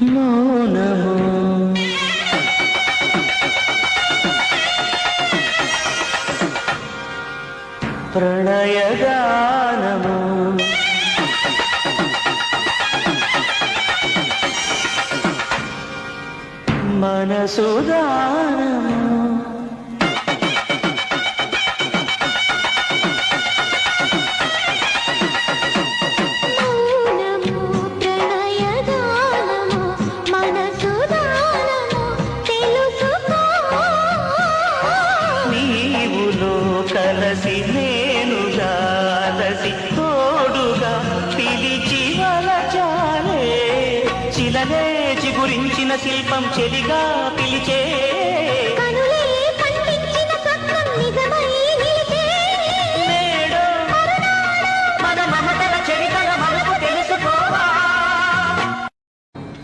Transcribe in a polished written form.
మౌనము ప్రణయగానము మనసుదానము కలసి నేనుగా అలసి తోడుగా పిలిచి వలచాలే చిలనే చిగురించిన శిల్పం చెలిగా పిలిచే